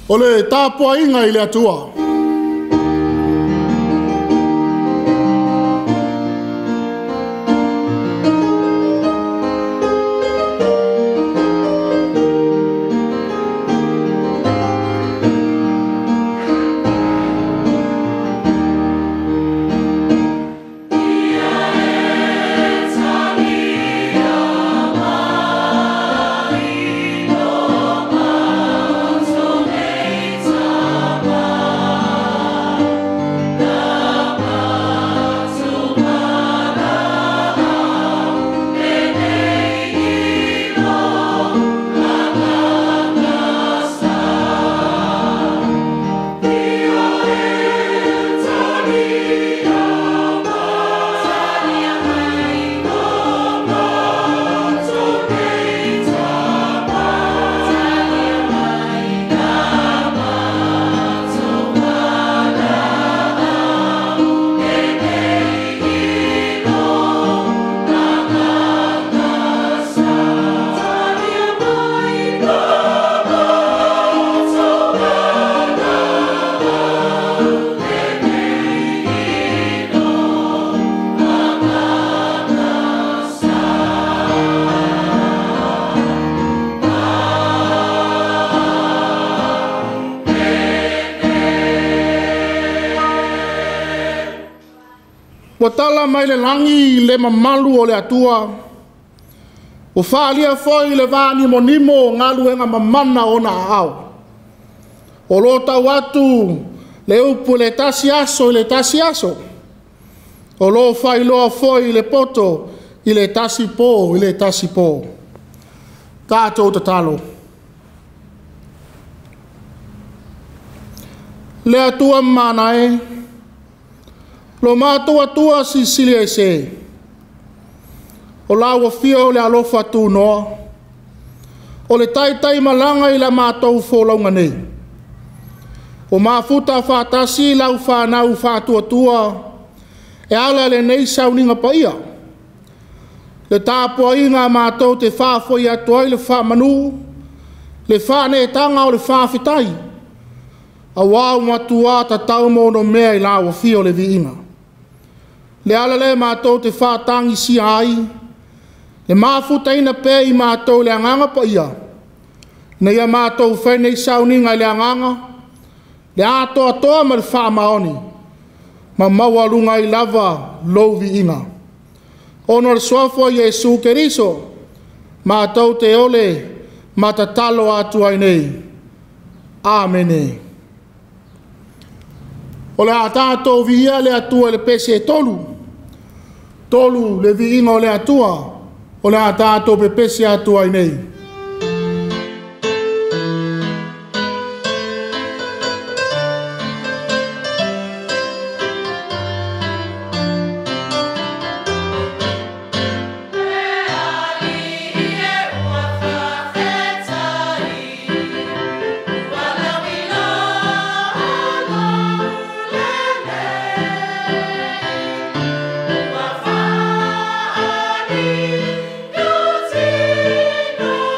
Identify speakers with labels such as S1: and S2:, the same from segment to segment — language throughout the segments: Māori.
S1: O le tāpua inga I le atua. Wa tala mai le langi le mamalu o le atua. O whaalia foi le vāni mo nimo ngalu enga mamana o na au. O lo tau atu le upu le tasi aso I le tasi aso. O lo whai loa foi le poto I le tasi pō I le tasi pō. Tātou te talo. Le atua manae. Lo mātua tua si sili e se. O lawa fia o le alofa tu noa. O le tai malanga I la mātou fōlaunga nei. O māfuta whātasi lau whānau whātua tua. E ala le nei sauninga pa ia. Le tāpua inga mātou te whāwhoi atua I le whāmanu. Le whāne tanga o le whāwhitai. A wāu matua ta tau mono mea I lawa fia o le viina. Le ala le mātou te whātangi si ai. Le māfuta ina pē I mātou le anganga pa ia. Na ia mātou whenei sauninga I le anganga. Le ato atoa ma le whāmaoni. Ma mawalunga I lava louvi ina. Ono le swafo Jesu Keriso. Mātou te ole ma ta talo atu ai nei. Āmene. O le atato via le atua le pese tolu. Tolu le viinga o le atua. O le atato pe pese atua I nei.
S2: No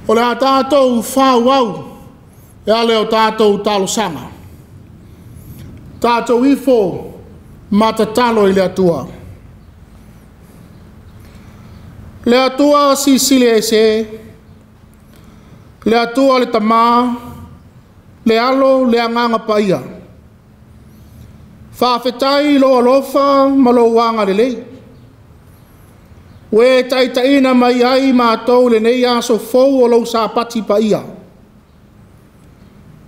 S1: O le a tātou whāwau, e ale o tātou talo sanga. Tātou ifo matatalo i le atua. Le atua si sili e se, le atua le tamā, le alo le anganga paia. Whawhetai lo alofa ma lo wanga le lei. We taitaina mai ai mātou le nei aso fou o lau sa pati paia.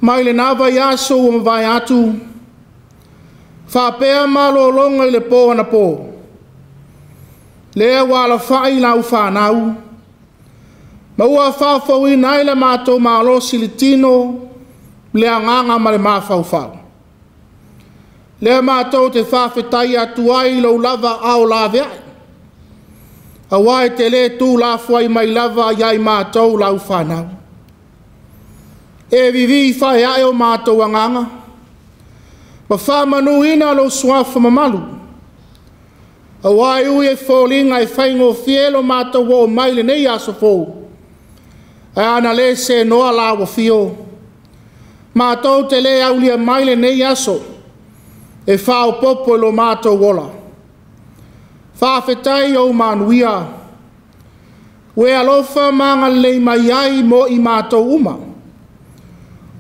S1: Mai le nawa i aso o mawai atu, whapea malo longa i le pō ana pō. Lea wala whai lau whanau. Maua whawhau i nai le mātou malo silitino, lea nganga ma le mawhauwhau. Lea mātou te whawhetai atu ai lau lava au lawe ai. Awai te le tū la fuai mai lava iai mātou lau whanau. E vivi whai ai o mātou anganga. Ma whamanu ina lo suafa mamalu. Awai ui e wholinga e whaingo fielo mātou o maile nei aso fōu. E ana le se noa la wa fio. Mātou te le aulia maile nei aso. E whao popo lo mātou wola. Whawhetai o manuia. We alofa manga lei mai ai mo i mātou uma.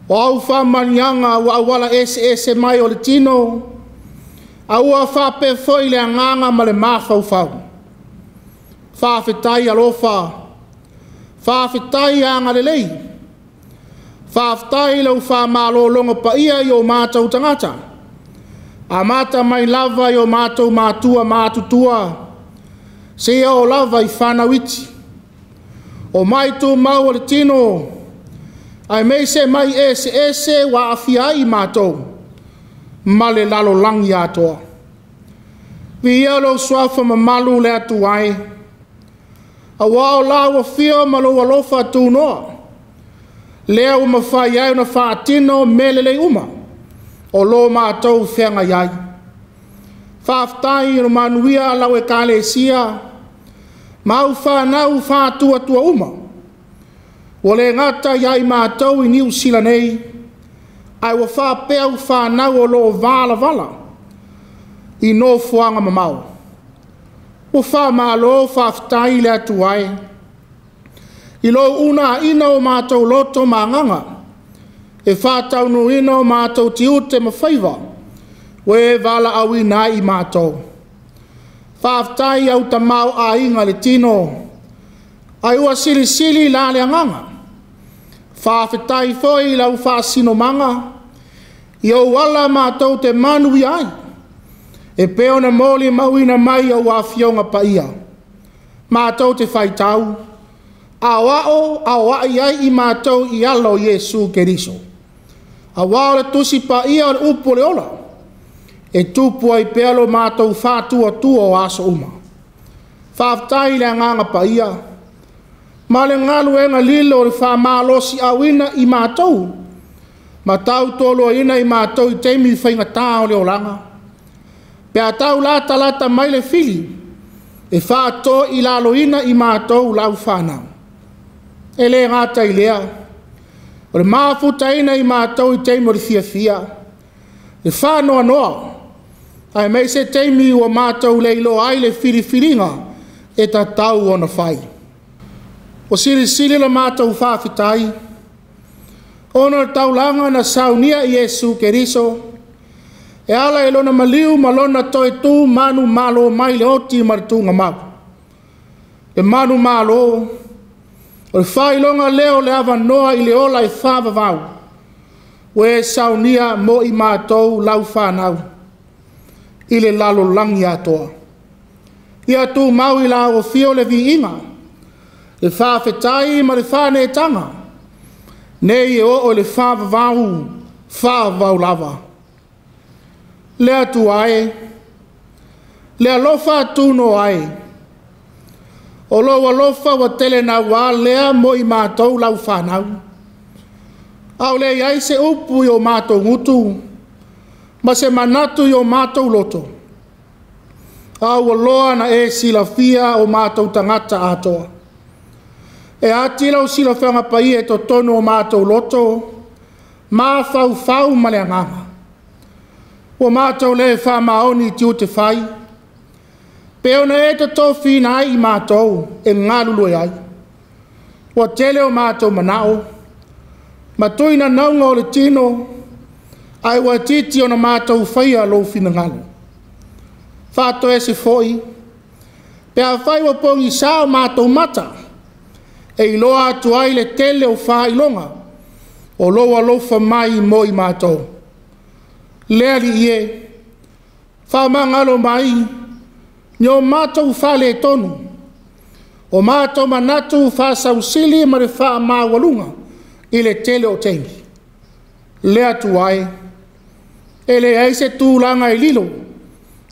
S1: O au whamanianga wa awala ese mai o le tino. Aua whape foi le anganga ma le mawhauwhau. Whawhetai alofa. Whawhetai anga le lei. Whawhetai lau whamalo longa pa ia i o mātou tangata. A mata mai lava i o mātou mātua mātutua. Se o lava i whanawiti. O mai tū mau le tino. Ai mei se mai ese wa awhia i mātou. Ma le lalo langi atoa. Vi ialo swafa ma malu le atu ai. A wao lawa fio ma lo alofa tū noa. Lea uma whai ai na whaatino melele uma. O lo mātou whenga iai. Whaftai no manuia lau e kālesia. Mau whanau whātua tua uma. O le ngata iai mātou i New Zealand nei. Ai wa whapeu whanau o lo vala. I no fuanga mamau. O whamalo whaftai le atu ai. I lo una ina o mātou loto manganga. E whātau no ino mātou ti ute ma whaiva. We vala au ina i mātou. Whāwhtai au ta mau a inga le tino. Ai ua sili la le anganga. Whāwhetai foi lau whāsino manga. I au wala mātou te manui ai. E peona moli mauina mai au a fionga pa ia. Mātou te whaitau. Awai ai i mātou i alo Jesu Keriso. A wao le tusi pa ia o upo le ola. E tupu ai pealo mātou whātua tua o aso uma. Whāwhtai le nganga pa ia. Ma le ngalu e ngā lilo le whamalosi awina i mātou. Ma tau tolo ina i mātou i teimi whainga tāo le olanga. Pea tau lata mai le fili. E whāto i lalo ina i mātou lau whanau. E le ngata i lea. O le mafuta ina i mātou i teimo le fia. Le whanoa noa. Ai mei se teimi ua mātou leilo ai le whiriwhiringa e ta tau ona whai. O siri la mātou whawhitai. Ona taulanga na saunia i Jesu Keriso. E ala e lona maliu malona toi tū manu malo mai le oti maritunga mau. Le manu malo. O le whailonga leo le awa noa i le ola i whawawau. We saunia mo i mātou lau whanau. I le lalo langi atoa. Ia tū mau i la o fio le vi inga. Le whawhetai ma le whanetanga. Nei e o le whawawau lava. Lea tu ai. Lea lofa tu no ai. O lo alofa wa tele na wā lea mo i mātou lau whanau. Au le iai se upu i o mātou ngutu. Ma se manatu i o mātou loto. Au loa na e sila fia o mātou tangata atoa. E ati lau sila whanga pai e to tono o mātou loto, mā whau ma le anganga. O mātou le wha maoni tiu te whai, pe ona e to tō whina ai i mātou e ngārulu ai. O tele o mātou manao, ma tuina naunga o le tino, ai wa titi ona mātou whaia lo whina ngalo. Whāto e se foi, pe a whai wa pongi sao mātou mata, e iloa atu ai le tele o wha ilonga, o loa lofa mai mo i mātou. Lea li ie, wha mangalo mai, ni o mātou wha le tonu, o mātou manatu wha sausili ma le wha mawalunga, i le tele o tengi. Lea tu ai, e le aise tūlanga i lilo,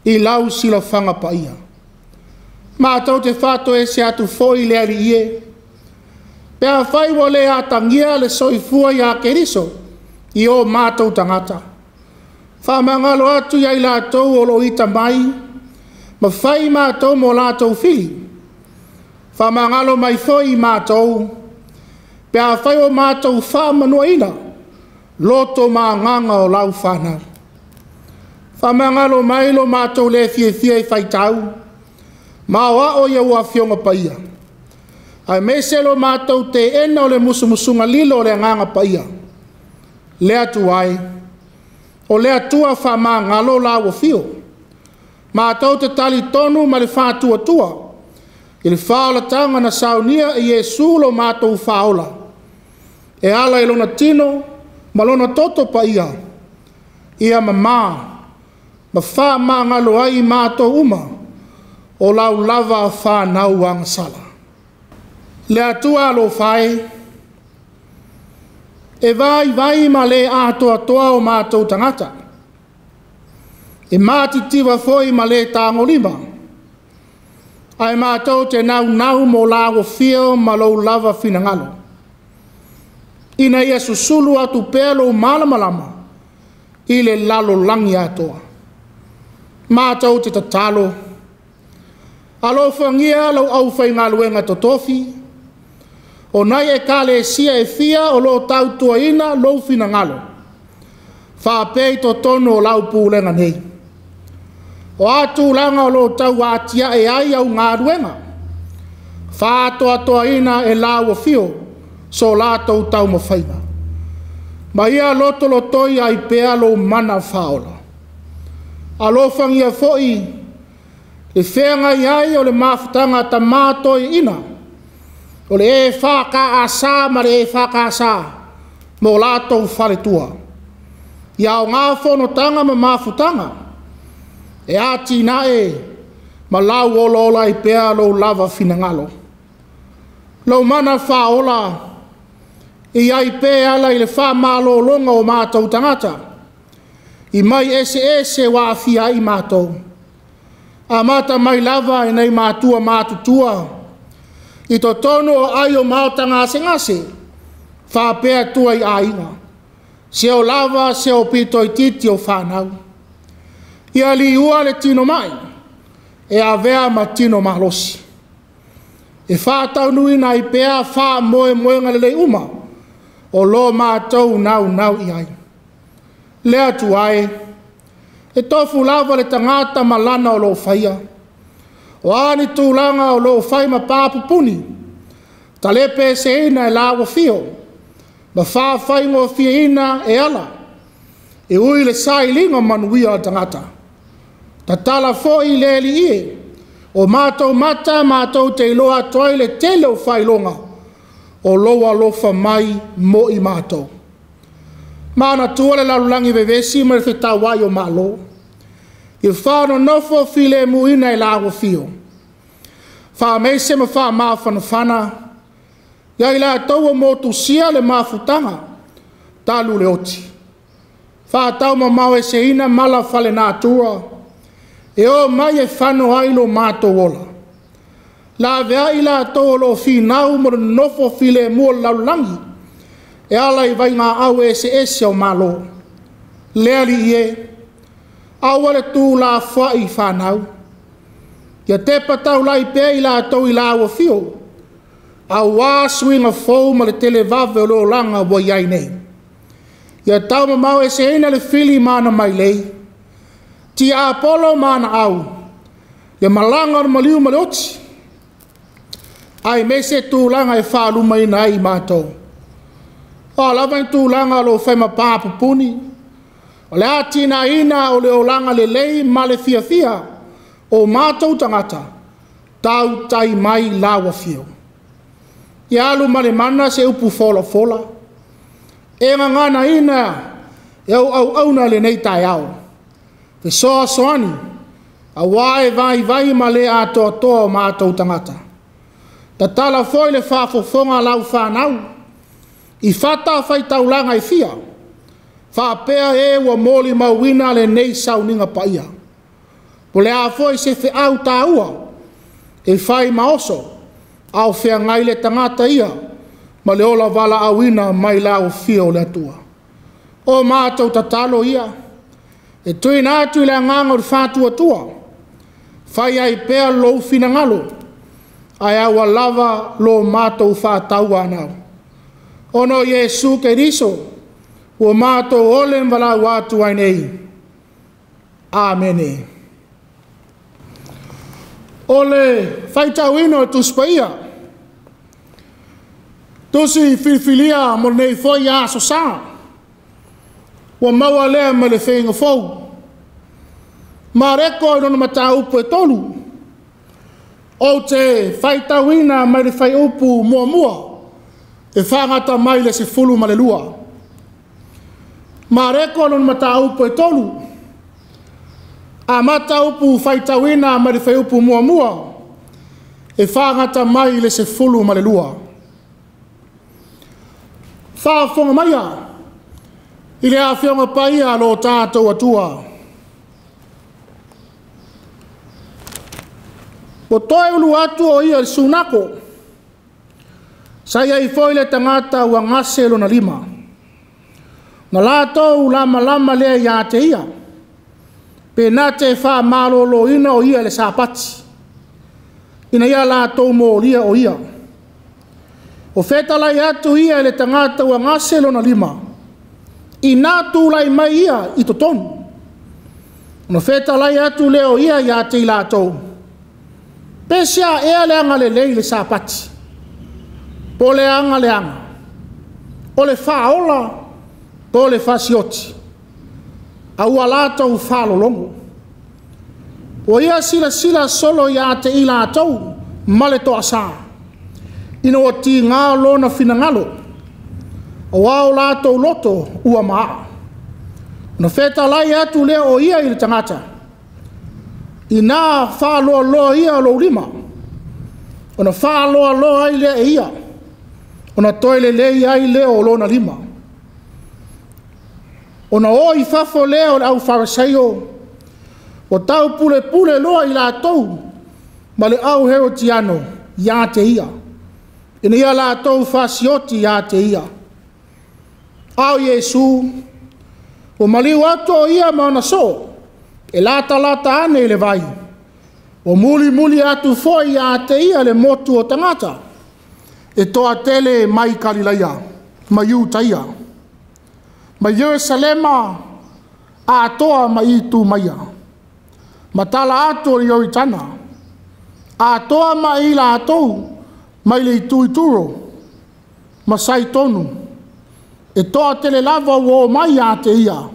S1: i lau sila whanga paia. Mātou te whato e se atu foi lea li ie, pea whai wa le atangia le soifua i a keriso, i o mātou tangata. Whamangalo atu i ai lātou o lo ita mai, ma whai mātou mo lātou fili. Whamangalo mai foi mātou, pea whai o mātou whamanua ina, loto mā nganga o lau whanau. Whamangalo mai lo mātou le fie i whaitau, mā wa o ia ua fionga paia. Ai mese lo mātou te ena o le musumusunga lilo o le nganga paia. Lea tu ai, o lea tua wha ngalo la o fio. Mātou te tali tonu ma le whātua tua, i le whaola tanga na saunia i Jesu lo mātou whaola. E ala i lona tino, ma lona toto paia, ia ma wha ngalo ai mātou uma, o lau lava wha nau ang sala. Lea tua lo whae, e vai ma le atoa toa o mātou tangata. E mātitiwa foi ma le tāngo lima. Ai mātou te nau mo lago fio ma lo lava finangalo. Ina ia susulu atu pelo malamalama, i le lalo langi atoa. Mātou te tatalo, alo whangia lau au whaingaluenga totofi, o nai e kale sia e fia o lo tau tua ina lo fina ngalo. Whapei to tono o lau pūlenga nei. O atu langa o lo tau atia e ai au ngā ruenga. Whātoa toa ina e lau o fio, so lātou tau mawhaina. Ma ia loto lotoi ai pea lo mana whaola. A lo whangia foi, le whenga iai o le mawhutanga ta mātoi ina, o le e whaka asa ma le e whaka asa, mo lātou whare tua. Ia o ngā whanotanga ma mawhutanga, e ati na e, ma lau o lola i pea lo lava finangalo. Lau mana whaola, i ai pea ala i le wha malo longa o mātou tangata, i mai ese wa fia i mātou. A mata mai lava e nei mātua mātutua, i to tono o ai o mauta ngase, whapea tua i ainga. Se o lava, se o pito i titi o whanau. Ia li ua le tino mai, e a vea ma tino mahlosi. E whātau nui na i pea wha moe ngalele uma, o lo mātou nau i ai. Lea tu ai, e tofu lava le tangata malana o lo whaia. O ani tūlanga o lo whai ma pāpupuni, ta lepe se ina e lawa fio, ma whai ngō fia ina e ala, e ui le sai linga manuia o tangata. Ta tala fo i le li ie, o mātou mata mātou te iloa toi le tele o whai longa, o loa lofa mai mo i mātou. Mana tua le larulangi vevesi ma le whetawai o malo, i whāno nofo file muina i lago fio. Wha meise ma wha mawhanawhana, ia i la taua motu sia le mawhutanga, talu le oti. Wha tau ma mawe se ina mala whale nātua, e o mai e whano ailo mātou ola. La vea i la tau lo whinau mo nofo file mua larulangi, e ala i vai ngā au ese o malo. Lea li ie, awale tu la fa i whanau. Ia te patau lai pe i la tau i la ua fio. a wā swinga fōu ma le tele vave o leo langa wa iai nei. Ia tau ma mau e se ina le fili mana mai lei. Ti a Apollo mana au. Ia malanga o maliu ma le oti. Ai me se tūlanga e whālu mai nai mātou. O lava i tūlanga lo whaima pāpupuni. O le atina ina o le olanga le lei ma le fia fia o mātou tangata. Tau tai mai lawa fio. Ia alu ma le mana se upu fola fola. E ngana ina e au auna le nei tai au. Te soa soani. A wae vai ma le atoa toa o mātou tangata. Ta tala foi le whafofonga lau whanau. I whata whai taulanga i fia. Whapea e wa moli mawina le nei sauninga paia. Po le a foi se whi au tā ua. E whai maoso. Au whea ngai le tangata ia. Ma le ola wala awina mai lau fio le atua. O mātou tatalo ia. E tui nātu le nganga o whātua tua. Whai ai pea lou fina ngalo. Ai awa lava lo mātou whātaua anau. Ono Yesu ke riso. O mātou olen wala wātu ai nei. Āmene. Ole whaitau ino tu spaia. Tusi filfilia mo nei foi a so sa. O maua lea ma le whenga fau. Ma reko ino mata upu e tolu. O te whaitawina mai le whai upu mua mua. E whangata mai le se fulu ma le lua. Ma reko ino mata upu e tolu. A mata upu whaitawina mai le whai upu mua mua. E whangata mai le se fulu ma le lua. Whaafonga maia. I le a whionga paia lo tātou atua. O toi ulu atu o ia sunako. Sai ai foi le tangata ua ngase lo na lima. Na lātou lama lea ia te ia. Pe nā te wha malolo ina o ia le sāpati. Ina ia lātou mō lia o ia. O whetalai atu ia le tangata ua ngase lo na lima. I nā tūlai mai ia i to tonu. No whetalai atu leo ia te i lātou. Pesia ea le anga le lei le sāpati. Po le anga le anga. O le whaola, po le whasioti. Au alātou whalolongo. O ia sila solo ia te i lātou, male toa sā. Ino o ti ngā lona finangalo. O au lātou loto ua maa. No whetalai atu leo ia i le tangata. I nā whāloa loa ia lo lima. O na whāloa loa ai lea ia. O na toile lei ai leo o lona lima. O na o i whafo leo le au wharaseio. O tau pule loa i lātou. Ma le au heo tiano, ia te ia. Ina ia lātou whasioti ia te ia. Au Yesu, o maliu ato ia mauna so. E lata ane le vai. O muli atu foi a te ia le motu o tangata. E toa tele mai Kalilaia, mai Utaia. Mai Yerusalema a toa mai itu maia. Matala ato i oitana. A toa mai la atou, mai le itu ituro. Masai tonu. E toa tele lava o mai a te ia.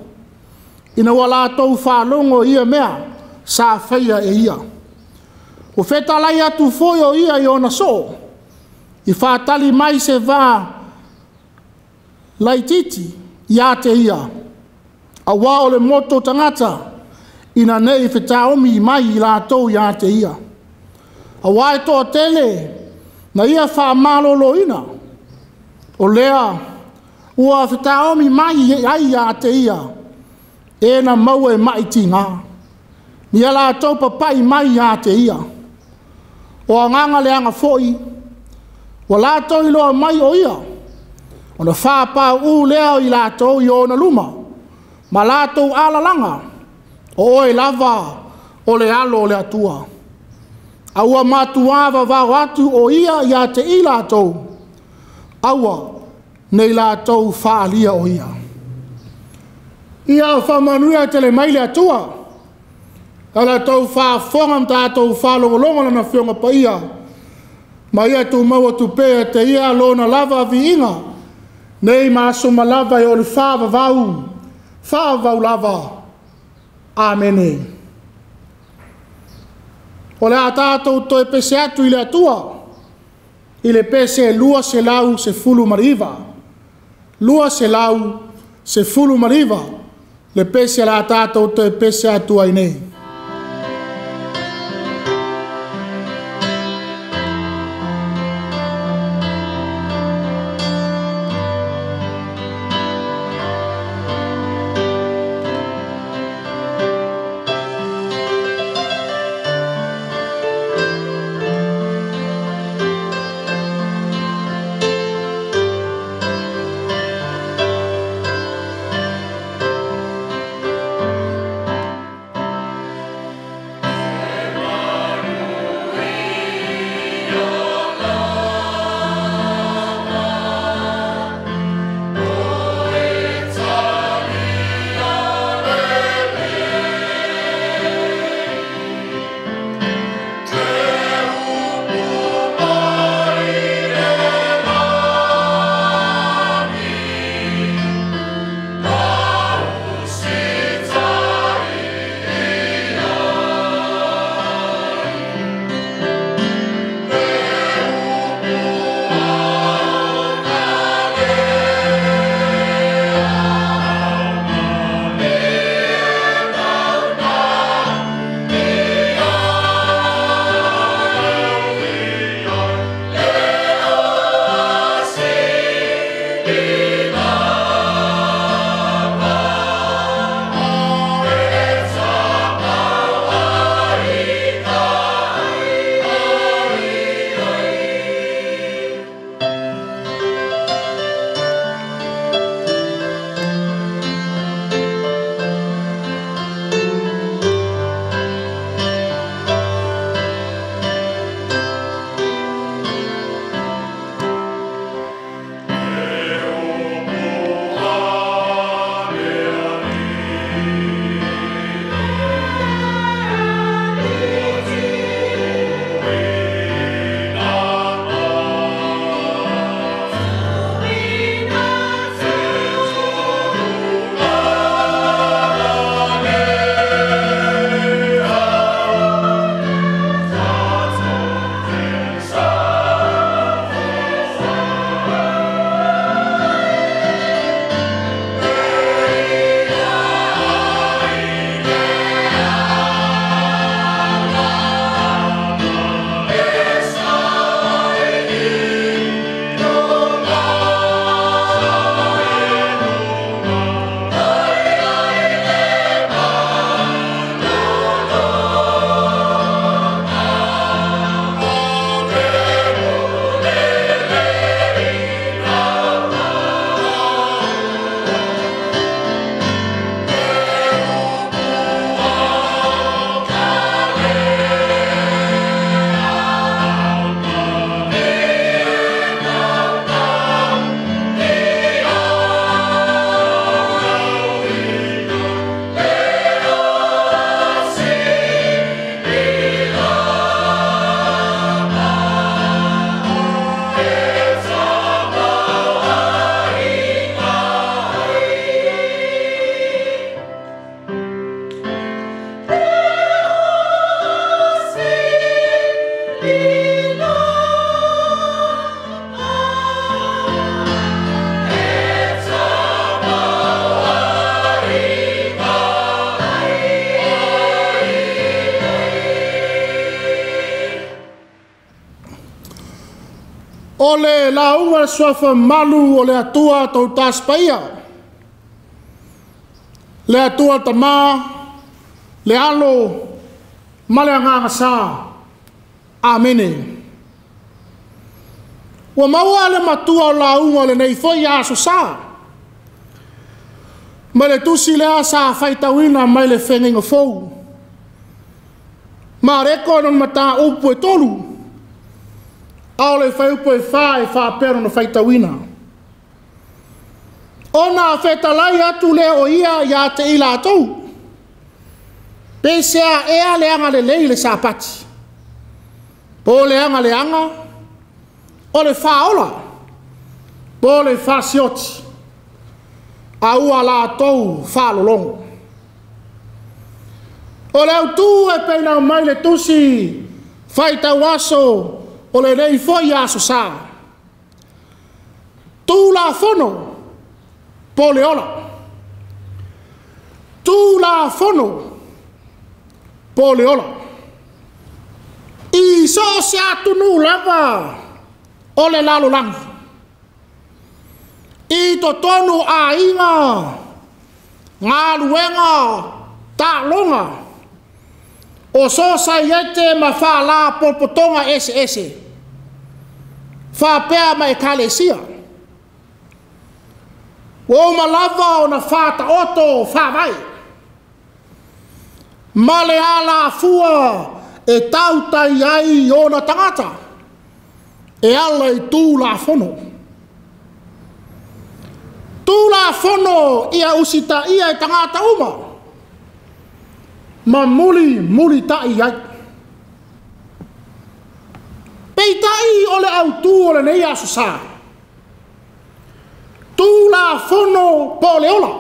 S1: Ina wala tau whalongo ia mea, sa whaia e ia. O whetalai atu foi o ia i ona so, i whatali mai se wā laititi ia te ia. A wā o le moto tangata, ina nei whetaomi mai i lātou ia te ia. A wā e toa tele, na ia wha malolo ina. O lea, ua whetaomi mai ai ia te ia. E na mau e mai ti ngā. Ni ala tau papai mai ia te ia. O a nganga le anga foi. O la tau i loa mai o ia. O na whāpā u leo i la tau i o na luma. Ma la tau alalanga. O e lava o le alo o le atua. Aua matuava vau atu o ia te i lātou. Aua nei lātou whaalia o ia. Ia o whamanuia te le maile atua. Ala tau whaafonga mtātou whaalongolonga lana whionga pa ia. Ma ia tu maua tu pēa te ia lona lava vi inga. Nei maaso malava i o le whaavavau lava. Amene. O le a tātou toi pese atu i le atua. I le pese lua se lau se fulu mariva. Lua se lau se fulu mariva. Le pese la tātou toi pese atu ai nei. O le launga swafa malu o le atua tau taspaia. Le atua tama, le alo, male anganga sa. Amene. Wa maua le matua o launga le nei foi aso sa. Ma le tusi le asa faitawina mai le whenginga fou. Ma reko non mata upu e tolu. Ao le whai upu e wha pero no whai tawina. Ona whetalai atu le o ia ia te ila atou. Pesea ea leanga le lei le sapati. Po leanga leanga. O le whaola. Po le whasioti. Aua la atou whalolongo. O le au tu e peina mai le tusi. Whai tau aso. O le rei foi aso sa. Tu la fono. Po le ola. Tu la fono. Po le ola. I so se atu nu lava. O le lalo langi. I to tonu a inga. Ngā luenga. Ta longa. O so sa yete ma wha la popotonga ese. Wha pea ma e kalesia. O ma lava o na wha ta oto wha vai. Ma le ala fua e tau tai ai o na tangata. E ala i tū la fono. Tū la fono ia usita ia e tangata uma. Ma muli tai ai. Pei tai o le au tū o le nei aso sa. Tū la fono po le ola.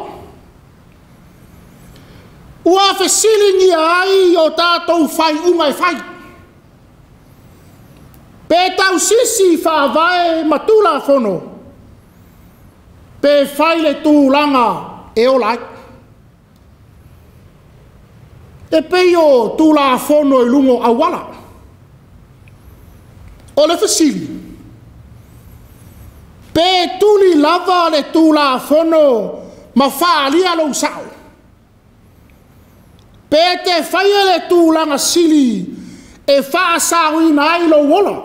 S1: Ua fesilingi ai o tātou whai unga e whai. Pe tau sisi whaavae ma tū la fono. Pe whai le tūlanga e ola ai. E pei o tū la fono e lungo awala. O le fesili. Pe tuli lava le tū la fono ma whaalia lo sao. Pe te whaia le tūlanga sili e whaasawina ai lo wola.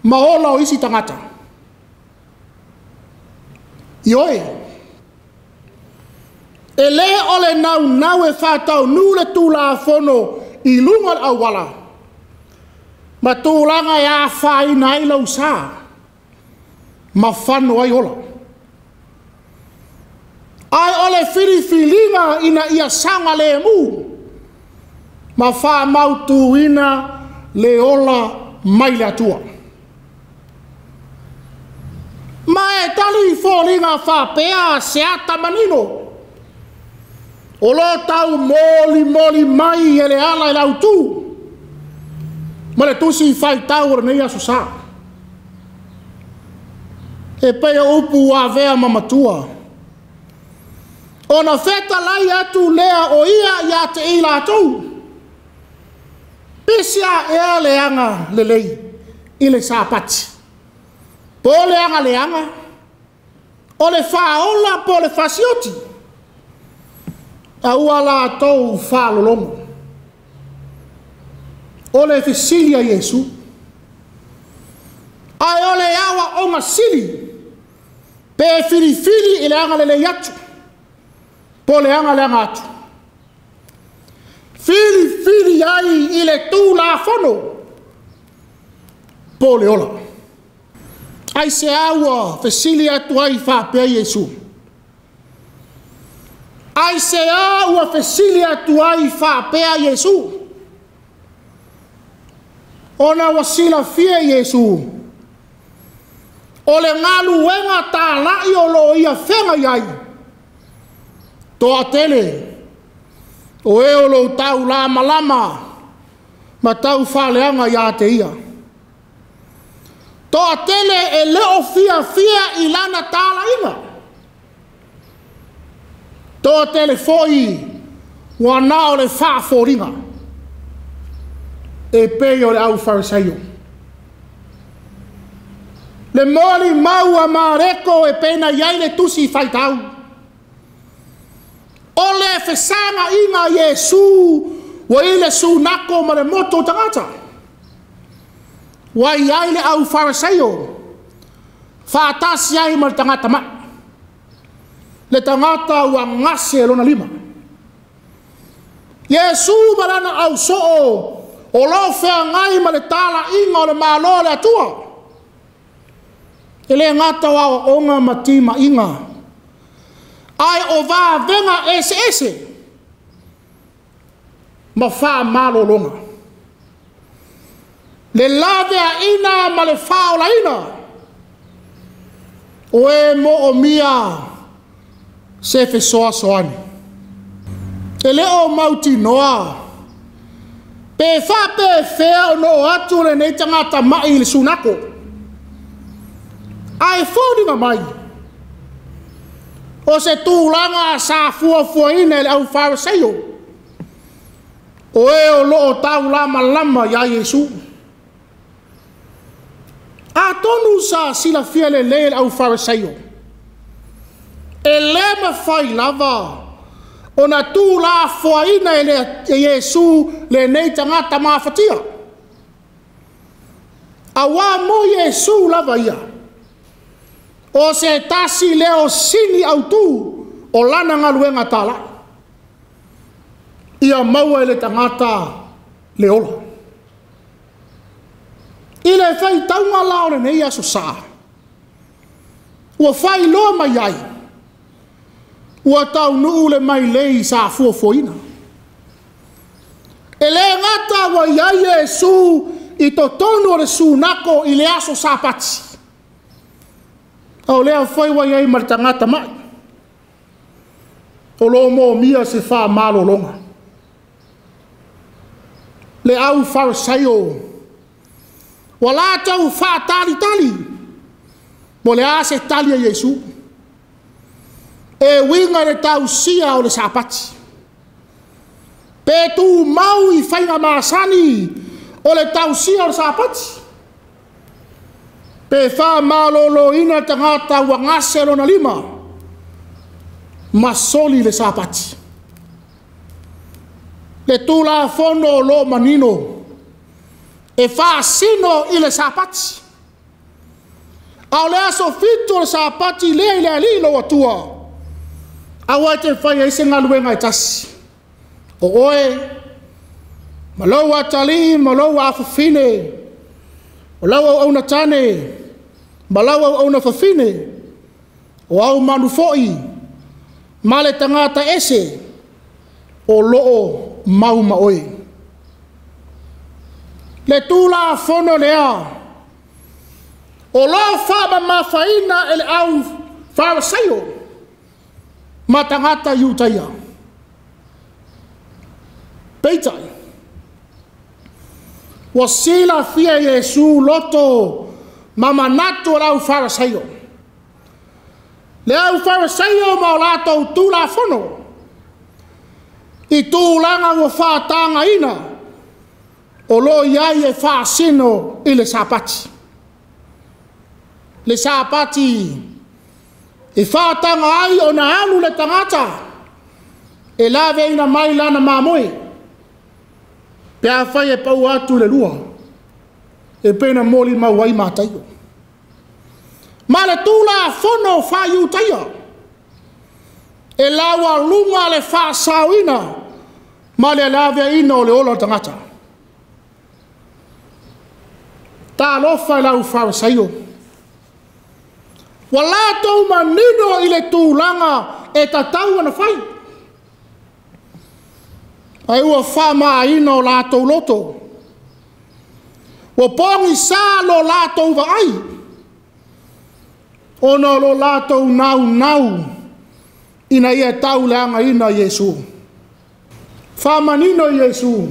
S1: Ma ola o isi tangata. Ioe. E le ole nau e whātau nu le tūla fono i lunga awala. Ma tūlanga e a whaina ai lau sā. Ma whanu ai ola. Ai ole whiriwhilinga ina ia sanga le mu. Ma wha mautu ina le ola mai le atua. Ma e tali fōlinga wha pēa se ata manino. O lo tau moli mai e le ala e lau tū. Ma le tusi whai tau ora nei aso sā. E pēa upu a vea mamatua. O na wheta lai atu lea o ia te i lātou. Pisia ea leanga le lei i le sāpati. Po leanga. O le whaola po le whasioti. A ua lātou whalolongo. O le fesilia Jesu. Ai o le awa o masili. Pe fili i leanga le lei atu. Po leanga atu. Fili ai i le tū la fono. Po le ola. Ai se aua fesili atu ai whapea Jesu. Ai se aua fesili atu ai whapea Jesu. Ona wasila fia Jesu. O le ngalu wenga tā lai o lo ia whenga iai. Toa tele, o e o lo tau lama, ma tau whaleanga ia te ia. Toa tele e leo fia i lana tāla inga. Toa tele foi, wana o le whaaforinga. E pei o le au farisaio. Le moli maua mareko e pena iai le tusi whaitau. O le whesanga inga Jesu wa i le sunako ma le moto tangata. Wa i ai le au farisaio. Whaatasi ai ma le tangata ma. Le tangata ua ngase lona lima. Yesu malana au so o lo fea ngai ma le tala inga o le malo le atua. Ele ngata wa onga matima inga. Ai o va venga ese. Ma fa malo longa. Le lave a ina ma le fa o la ina. O e mo o mia se fe soa soani. Ele o mauti noa. Pe fa pe fea no atu le nei tangata mai le sunako. Ai fōninga mai. O se tūlanga sa fua ina le au Fariseio. O e o loo tau lama ya Yesu. A tonu sa sila fia le au Fariseio. E le ma fai lava. O na tū la fuaina e Yesu le nei tangata mawhatia. A wā mo Yesu lava ia. O se tasi leo sini au tū o lana ngaluenga tala. Ia maua ele tangata le ola. Ile fai taunga lao le nei aso saa. Ua fai loa mai ai. Ua tau nuu le mai lei sa fuafuaina. E le ngata wa iai Yesu i to tonu o le sunako i le aso sa pati. Au lea fai wa iai maritangata mai. O lo mo mia se fa malo longa. Le au Fariseio. Wa la tau fa tali. Mo le ase tali a Yesu. E winga le tau sia o le sapati. Pe tu mau i whainga maasani o le tau sia o le sapati. Pe wha malolo ina tangata wangase lo na lima. Masoli le sapati. Le tula fono lo manino. E wha sino i le sapati. Au le aso fito le sapati le alilo atua. Awa te whai e se ngaluenga e tasi. O oe, malau a tali, malau a fafine, malau au na tane, malau au na fafine, o au manu foi, male tangata ese, o loo mau maoi. Le tula fono lea, o loo whaba mawhaina ele au Fariseio, matangata yutaia. Peitai. Wasila fia Yesu loto mamanato lau Fariseio. Le au Fariseio maulato tula fono. I tūlanga wa whātanga ina. O lo iai e whāsino i le sapati. Le sapati e whātanga ai o na anu le tangata. E lawe ina mai lana mamoe. Pea whai e pau atu le lua. E pena moli mawai mātaio. Ma le tūla whono whaiu taia. E lawa lunga le whāsauina. Ma le lawe ina o le ola tangata. Tā lofa lau Fariseio. Wala tau manino i le tūlanga e tatau ana whai. Ai ua whama ino lātou loto. Wa pongi sā lo lātou wa ai. Ono lo lātou nau. Ina ia tau leanga ina Yesu. Whama nino Yesu.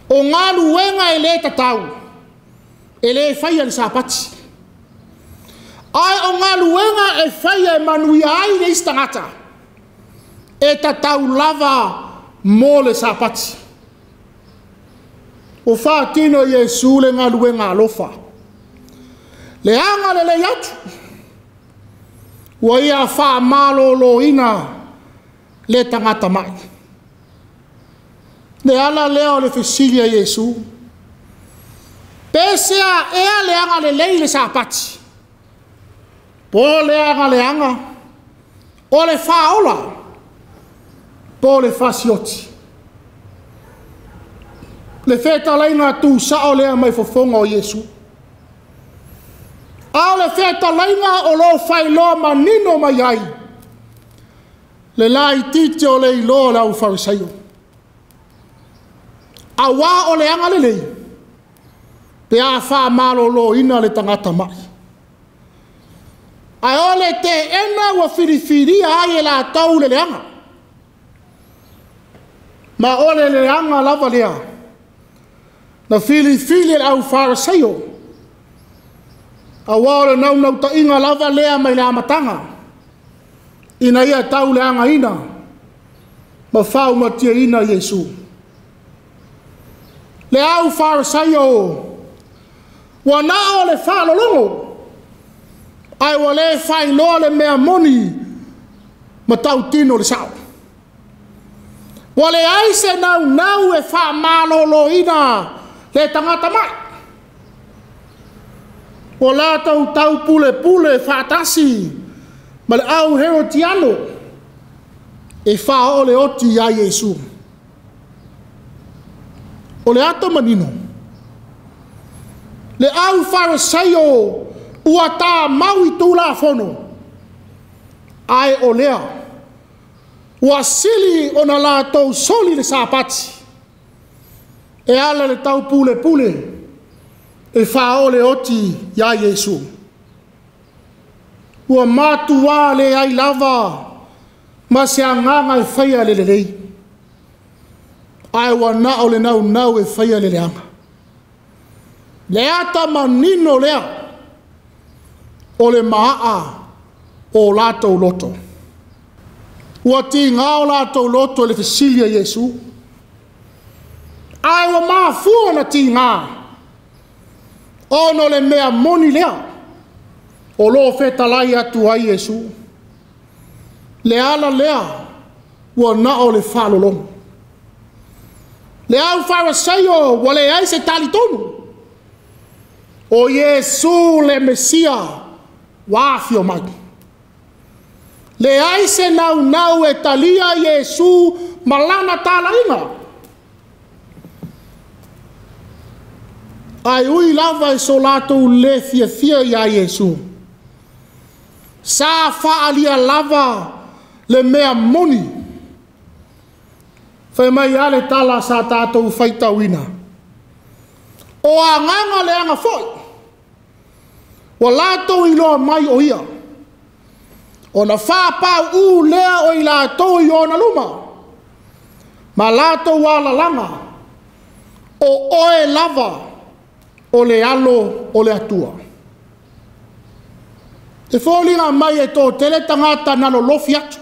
S1: O ngalu wenga e le tatau. E le whai al sapati. Ai o ngā luenga e whaia e manui ai le istangata. E tatau lava mō le sapati. O whātino Yesu le ngā luenga alofa. Le anga le atu. Wa ia wha malolo ina le tangata mai. Le ala leo le whesilia Yesu. Pesea ea le anga le lei le sapati. Po le anga. O le whaola. Po po le fasioti. Le feta laina tu sao lea mai fofonga o Yesu. Ao le feta laina o lo fai lo manino mai ai. Le lai tite o le ilo lau farisaio. Awa o le anga le lei. Pe a wha malo lo ina le tangata mai. Ai o le te ena wa whiriwhiri ai e la tau le leanga. Ma o le leanga lava lea. Na whiriwhiri au farisaio. Awa o le nau ta inga lava lea mai le amatanga. Ina ia tau le anga ina. Ma whau matia ina Yesu. Le au farisaio. Wa na o le whalolongo. Ai wa le whai loa le mea moni. Ma tau tino le sao. Wa le aise nau e wha malolo ina. Le tangata mai. Wa la tau pule whatasi. Ma le au hero tiano. E wha o le oti a Yesu. O le ato manino. Le au farisaio ua tā maui tūla fono. Ai o lea. Ua sili o na la tau soli le sāpati. E ala le tau pule. E wha o le oti ia Yesu. Ua mātua le ai lava. Ma se anganga e whaia le lei. Ai wa na o le nau e whaia le leanga. Le ata manino lea. O le maa o latou loto. Ua ti ngā o latou loto le fesilia Yesu. Ai wa maa fua na ti ngā. Ono le mea moni lea. O lo fetalai atu ai Yesu. Le ala lea. Ua na o le whalolongo. Le au farisaio wa le ai se talitonu. O Yesu le Mesia wafio mai. Le ai se nau e talia Yesu malana talainga. Ai ui lava e solato le fia ia Yesu. Sa faalia lava le mea moni. Fai mai ale tala sa tātou whaita wina. O a nganga le anga foi. Wa lātou i loa mai o ia. O na whāpau u lea o i lātou i o na luma. Ma lātou wala langa. O oe lava. O le alo o le atua. Te whōlinga mai e tō tele tangata nalo lofi atu.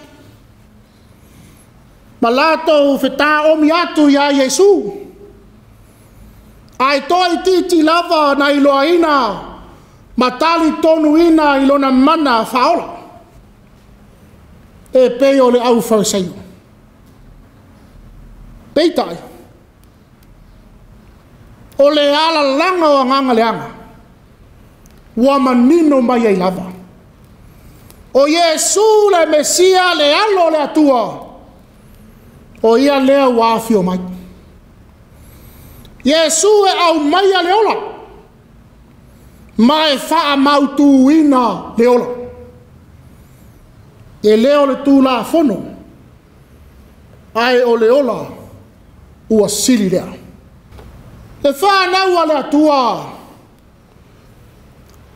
S1: Ma lātou whetā omi atu ia Yesu. Ai toi titi lava na iloa ina. Ma tali tonu ina ilona mana whaola. E peo le au farisaio. Peitai. O le ala langa o nganga le anga. Ua manino mai ai lava. O Yesu le Mesia le alo le atua. O ia lea wafio mai. Yesu e au mai a leola. Ma e wha mautu ina leola. E leo le tū la fono. Ai o leola ua sili lea. Le wha naua le atua.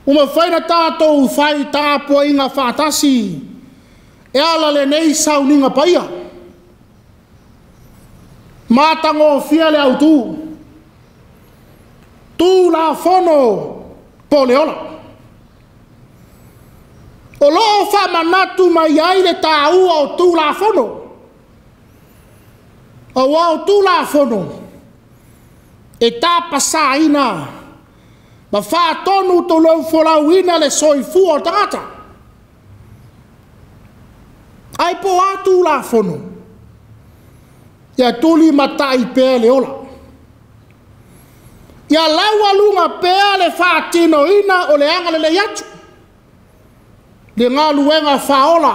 S1: Uma whaina tātou whai tāpua inga whātasi. E ala le nei sauninga paia. Mātango fia le autu. Tū la fono po leola. O loo wha manatu mai ai le tā ua o tū la fono. O wau tū la fono. E tā pasa ina. Ma wha tonu to lau wholau ina le soifu o tangata. Ai po atu la fono. Ia tuli matai pēr le ola. Ia laua lunga pēr le wha tino ina o le anga le yatu. Le ngā luenga wha ola.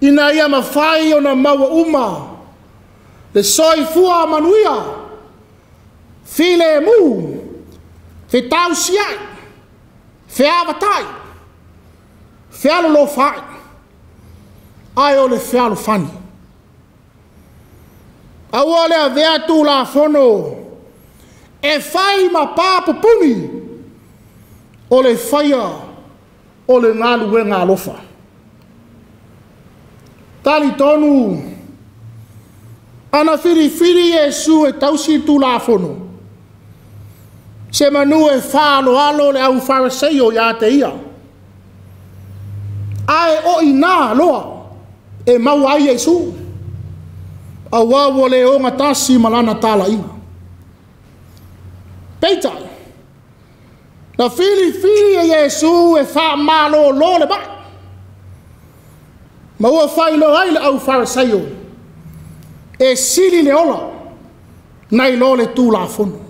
S1: Ina ia mawhai o na maua uma. Le soi fua manuia. File mu. Fe tau siai. Fe avatai. Fe alo lo fai. Ai o le fe alo fani. Aua le avea tu la fono. E fai ma papo puni. O le faia. O le ngalu e ngalofa. Tali tonu. Ana firi Yesu e tausi tu la fono. Se manu e falo alo le au fariseo ya te ia. Ai o ina loa. E mau ai Yesu. Awawo le o ngatasi malana tala ina. Peitai. Na fili e Yesu e fa malo lo le bai. Ma ua fai lo ai le au fariseo. E sili le ola. Nai lo le tu la fono.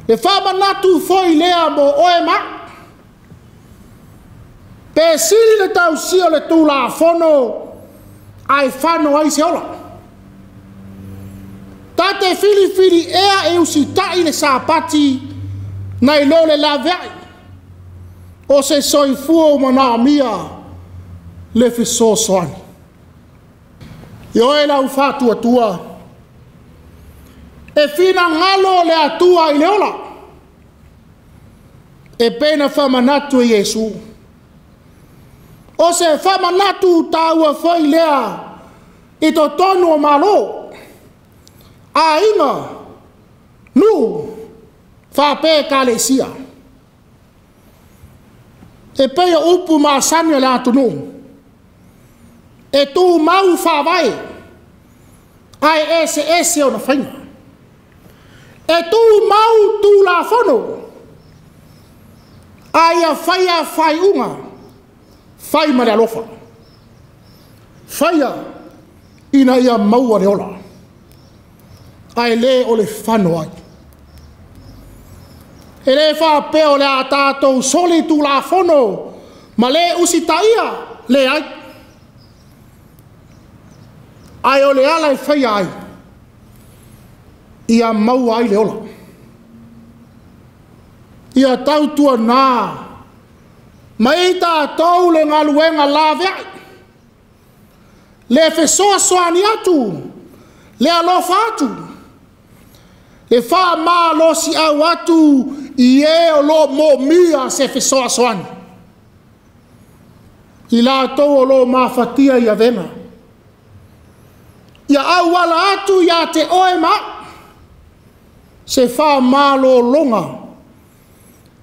S1: Le fa manatu foi lea mo oe ma. Pe sili le tau sio le tu la fono. Ai fano ai se ola. Tate fili ea e usitai le sapati. Nai lo le laveai. O se soifuo mana mia. Le fiso soani. Yo e lau fatua tua. E fina ngalo le atua i leola. E pena famanatu e Yesu. O se famanatu taua foi lea. I to tonu o malo. A inga. Nu. Fape kalesia. E peia upu maasanya le atunu. E tu mau whawai. Ai ese o na whainga. E tu mau tu la whono. Ai a whai unga. Whai mare alofa. Whaia ina ia maua reola. Ai le o le whano ai. E le whapeo le a tātou soli tu la whono. Ma le usitaia le ai. Ai o le ala e whai ai. Ia mau ai le ola. Ia tautua nā. Ma i tātou le ngaluenga lawe ai. Le whesoa soani atu. Le alofa atu. Le wha maa losi au atu. I e o lo mo mia se whesoa soani. I la tau o lo mawhatia ia venga. Ia au wala atu ia te oe ma. Se wha malo longa.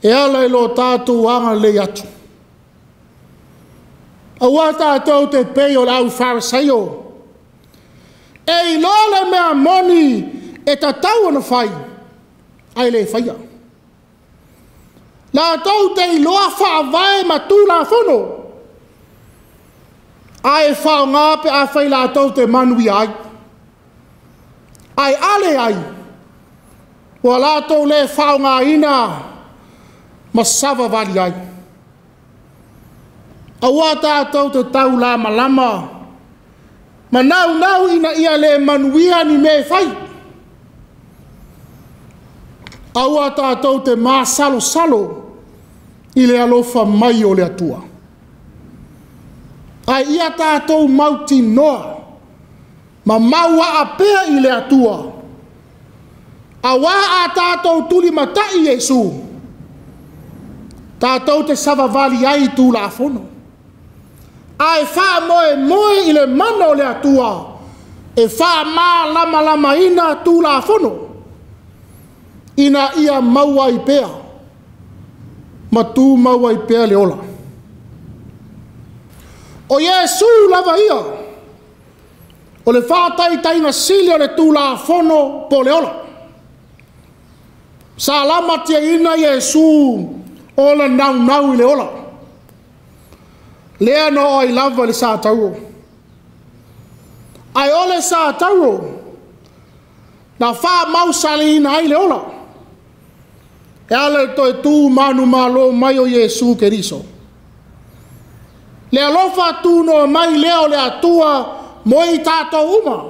S1: E ala i lo tātou anga le atu. Aua tātou te pei o lau fariseo. E i lole mea moni e tatau ana whai. Ai le whaia. La tau te i loa whaavae ma tū la whono. Ai whao ngāpe a whai la tau te manui ai. Ai ale ai. Wa la tau le whao ngā ina. Ma sava vali ai. Aua tātou te tau la malama. Ma nau ina ia le manuia ni me whai. Aua tātou te mā salo. I le alofa mai o le atua. Ai ia tātou mauti noa. Ma maua a pea i le atua. Awa a tātou tuli matai Yesu. Tātou te savavali ai tū la fono. Ai wha moe i le mana o le atua. E wha mā lama ina tū la fono. Ina ia maua i pea. Ma tū maua i pea le ola. O Yesu lava ia. O le whātai tainga sili o le tū la fono po le ola. Sa lama tia ina Yesu o le nau i le ola. Lea no o i lava le sa tauro. Ai o le sa tauro. Na wha mausali ina ai le ola. E ale toi tū manu malo mai o Yesu Keriso. Le alofa tuno mai leo le atua moi tato uma.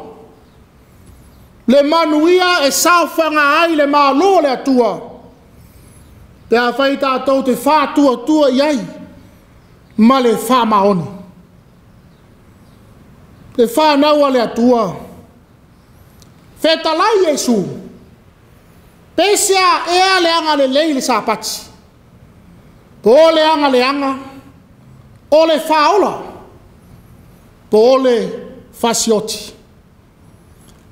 S1: Le manuia e saufanga ai le malo le atua. Te a fai tato te fa tua iai. Ma le fa maoni. Le fa naua le atua. Feta lai Yesu. Pesia ea le anga le lei le sapati. Po le anga le anga. O le faola. Po le fasioti.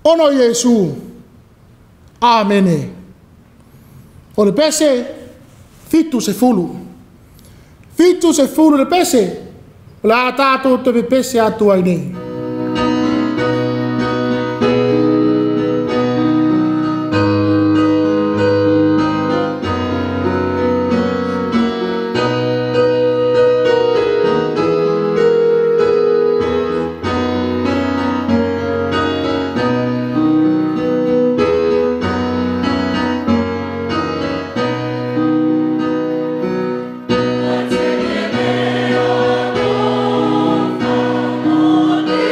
S1: Ono Yesu. Amene. O le pese fitu se fulu. Fitu se fulu le pese. La tato te pese atu ai nei.
S2: What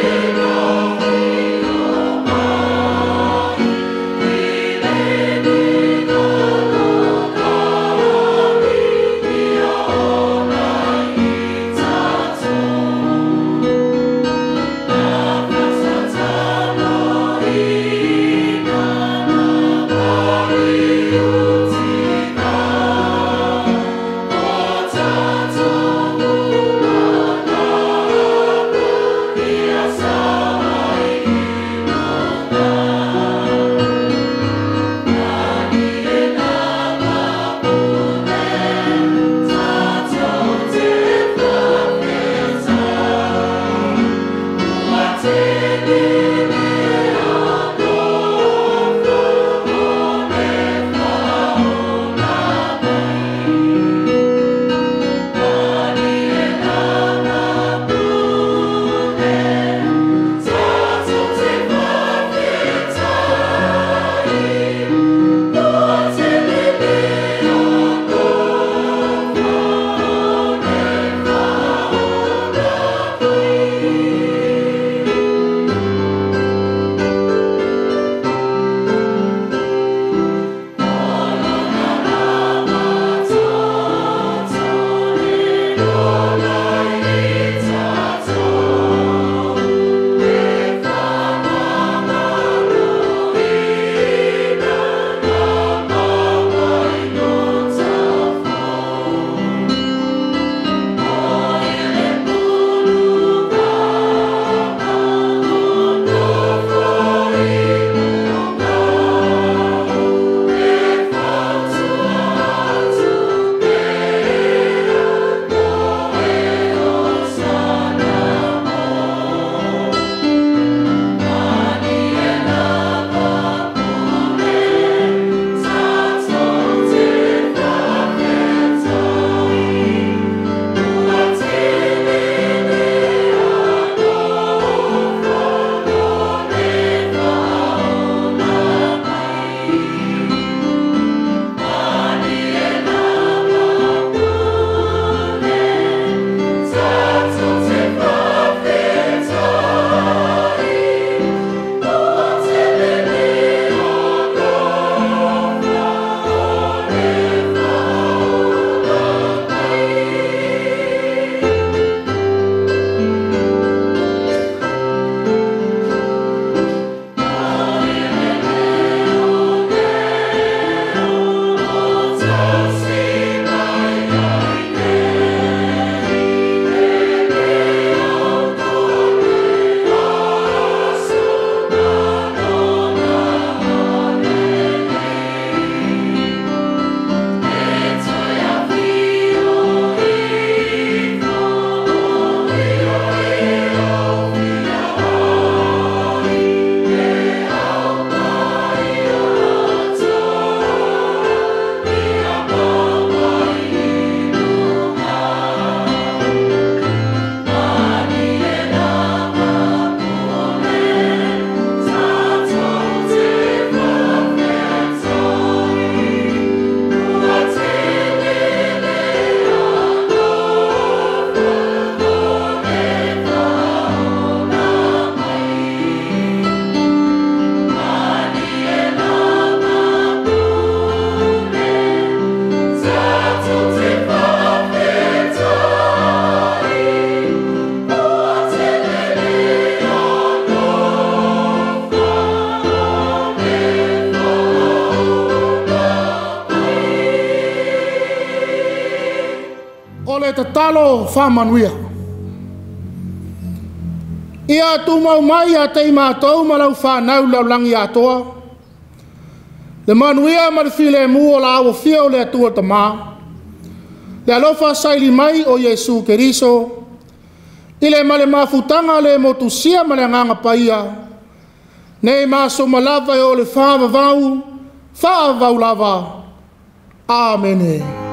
S1: o le tatalo whamanuia. Ia tu mau mai a te mātou malau whanau lau langi atoa. Le manuia ma le file mu o la awa fia o le atua ta mā. Le alofa saili mai o Yesu Keriso. Ile ma le mafutanga le motusia ma le nganga paia. Nei maso malava o le whaavavau lava. Amen.